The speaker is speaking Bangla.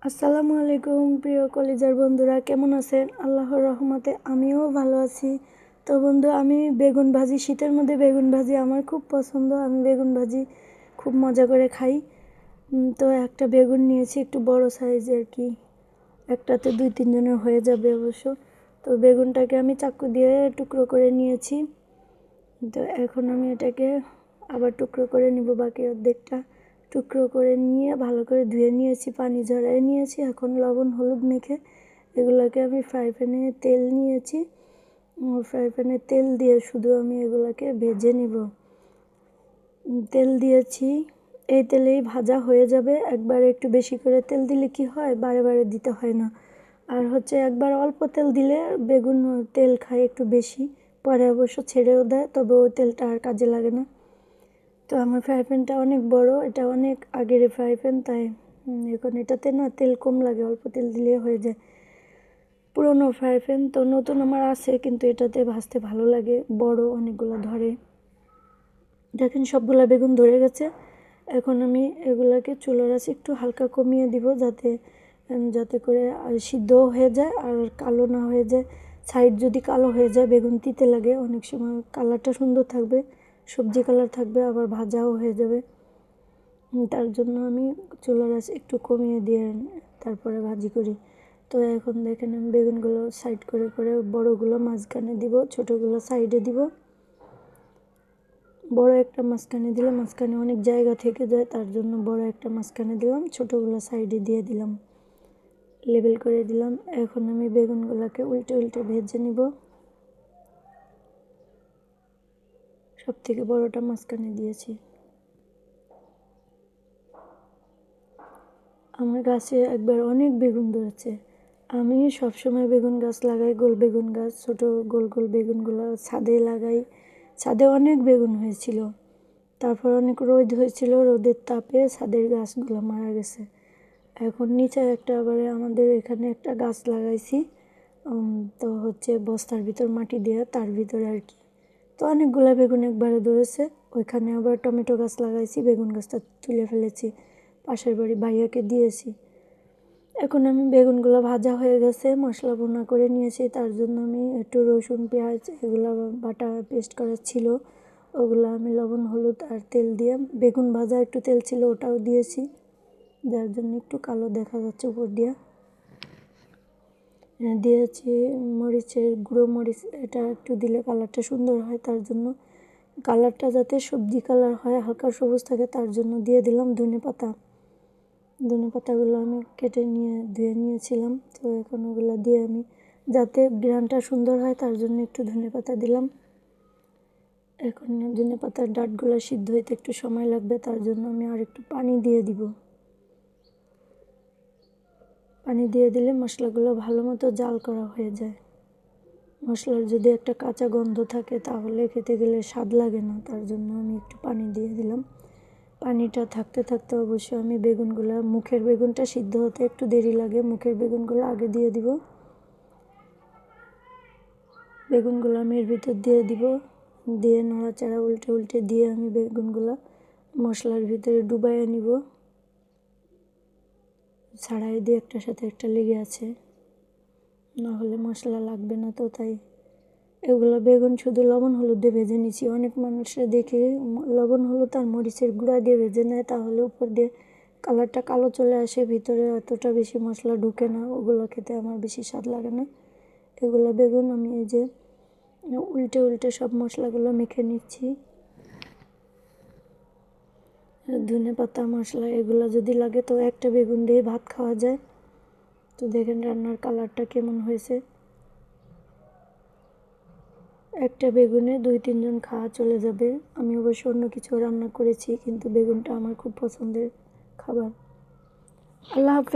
আসসালামু আলাইকুম প্রিয় কলিজার বন্ধুরা, কেমন আছেন? আল্লাহর রহমতে আমিও ভালো আছি। তো বন্ধু, আমি বেগুন ভাজি, শীতের মধ্যে বেগুন ভাজি আমার খুব পছন্দ। আমি বেগুন ভাজি খুব মজা করে খাই। তো একটা বেগুন নিয়েছি, একটু বড় সাইজ আর কি, একটাতে 2-3 জনের হয়ে যাবে অবশ্য। তো বেগুনটাকে আমি চাকু দিয়ে টুকরো করে নিয়েছি। তো এখন আমি এটাকে আবার টুকরো করে নিব, বাকি অর্ধেকটা টুকরো করে নিয়ে ভালো করে ধুয়ে নিয়েছি, পানি ঝরাই নিয়েছি। এখন লবণ হলুদ মেখে এগুলোকে আমি ফ্রাই প্যানে তেল নিয়েছি, ফ্রাই প্যানে তেল দিয়ে শুধু আমি এগুলোকে ভেজে নিব। তেল দিয়েছি, এই তেলেই ভাজা হয়ে যাবে। একবারে একটু বেশি করে তেল দিলে কি হয়, বারে বারে দিতে হয় না। আর হচ্ছে একবার অল্প তেল দিলে বেগুন তেল খায় একটু বেশি, পরে অবশ্য ছেড়েও দেয়, তবে ওই তেলটা আর কাজে লাগে না। তো আমার ফ্রাই প্যানটা অনেক বড়, এটা অনেক আগের ফ্রাই প্যান, তাই এখন এটাতে না তেল কম লাগে, অল্প তেল দিলে হয়ে যায়। পুরোনো ফ্রাই প্যান তো, নতুন আমার আছে, কিন্তু এটাতে ভাজতে ভালো লাগে, বড় অনেকগুলো ধরে। দেখেন সবগুলা বেগুন ধরে গেছে। এখন আমি এগুলাকে চুলার আঁচ একটু হালকা কমিয়ে দিব, যাতে করে সিদ্ধও হয়ে যায় আর কালো না হয়ে যায়। সাইড যদি কালো হয়ে যায় বেগুন তিতে লাগে, অনেক সময় কালারটা সুন্দর থাকবে, সবজি কালার থাকবে, আবার ভাজাও হয়ে যাবে। তার জন্য আমি চুলার আঁচ একটু কমিয়ে দিয়ে তারপরে ভাজি করি। তো এখন দেখেন আমি বেগুনগুলো সাইড করে করে বড়গুলো মাঝখানে দিব, ছোটোগুলো সাইডে দিব। বড় একটা মাঝখানে দিলে মাঝখানে অনেক জায়গা থেকে যায়, তার জন্য বড় একটা মাঝখানে দিলাম, ছোটোগুলো সাইডে দিয়ে দিলাম, লেবেল করে দিলাম। এখন আমি বেগুনগুলোকে উল্টে উল্টে ভেজে নিব। সব থেকে বড়টা মাঝখানে দিয়েছি। আমার গাছে একবার অনেক বেগুন ধরেছে। আমি সবসময় বেগুন গাছ লাগাই, গোল বেগুন গাছ, ছোটো গোল গোল বেগুনগুলো ছাদে লাগাই। ছাদে অনেক বেগুন হয়েছিল, তারপর অনেক রোদ হয়েছিল, রোদের তাপে ছাদের গাছগুলো মারা গেছে। এখন নিচে একটা আবার আমাদের এখানে একটা গাছ লাগাইছি, তো হচ্ছে বস্তার ভিতর মাটি দিয়ে, তার ভিতরে আর কি। তো অনেকগুলো বেগুন একবারে ধরেছে। ওইখানে আবার টমেটো গাছ লাগাইছি, বেগুন গাছটা তুলে ফেলেছি, পাশের বাড়ি ভাইয়াকে দিয়েছি। এখন আমি বেগুনগুলো ভাজা হয়ে গেছে, মশলা ভুনা করে নিয়েছি, তার জন্য আমি একটু রসুন পেঁয়াজ এগুলো বাটা পেস্ট করা ছিল, ওগুলো আমি লবণ হলুদ আর তেল দিয়ে, বেগুন ভাজা একটু তেল ছিল ওটাও দিয়েছি, যার জন্য একটু কালো দেখা যাচ্ছে উপর দিয়ে। দিয়েছি মরিচের গুঁড়ো মরিচ, এটা একটু দিলে কালারটা সুন্দর হয়, তার জন্য কালারটা যাতে সবজি কালার হয়, হালকা সবুজ থাকে, তার জন্য দিয়ে দিলাম ধনেপাতা। ধনেপাতাগুলো আমি কেটে নিয়ে ধুয়ে নিয়েছিলাম, তো এখন ওগুলো দিয়ে আমি, যাতে গ্রানটা সুন্দর হয় তার জন্য একটু ধনেপাতা দিলাম। এখন ধনেপাতার ডাঁটগুলো সিদ্ধ হইতে একটু সময় লাগবে, তার জন্য আমি আর একটু পানি দিয়ে দিব। পানি দিয়ে দিলে মশলাগুলো ভালো মতো জাল করা হয়ে যায়। মশলার যদি একটা কাঁচা গন্ধ থাকে তাহলে খেতে গেলে স্বাদ লাগে না, তার জন্য আমি একটু পানি দিয়ে দিলাম। পানিটা থাকতে থাকতে অবশ্য আমি বেগুনগুলো, মুখের বেগুনটা সিদ্ধ হতে একটু দেরি লাগে, মুখের বেগুনগুলো আগে দিয়ে দিব। বেগুনগুলো আমি এর ভিতর দিয়ে দিব, দিয়ে নাড়াচাড়া উল্টে উল্টে দিয়ে আমি বেগুনগুলো মশলার ভিতরে ডুবাইয়ে নিব। ছাড়াই দিয়ে একটার সাথে একটা লেগে আছে, না হলে মশলা লাগবে না, তো তাই এগুলো বেগুন শুধু লবণ হলুদ দিয়ে ভেজে নিয়েছি। অনেক মানুষরা দেখে লবণ হলুদ আর মরিচের গুঁড়া দিয়ে ভেজে নেয়, তাহলে উপর দিয়ে কালারটা কালো চলে আসে, ভিতরে এতটা বেশি মশলা ঢুকে না, ওগুলো খেতে আমার বেশি স্বাদ লাগে না। এগুলো বেগুন আমি এই যে উল্টে উল্টে সব মশলাগুলো মেখে নিচ্ছি। ধনেপাতা মশলা এগুলো যদি লাগে তো একটা বেগুন দিয়ে ভাত খাওয়া যায়। তো দেখেন রান্নার কালারটা কেমন হয়েছে, একটা বেগুনে 2-3 জন খাওয়া চলে যাবে। আমি অবশ্য অন্য কিছু রান্না করেছি, কিন্তু বেগুনটা আমার খুব পছন্দের খাবার। আল্লাহ হাফেজ।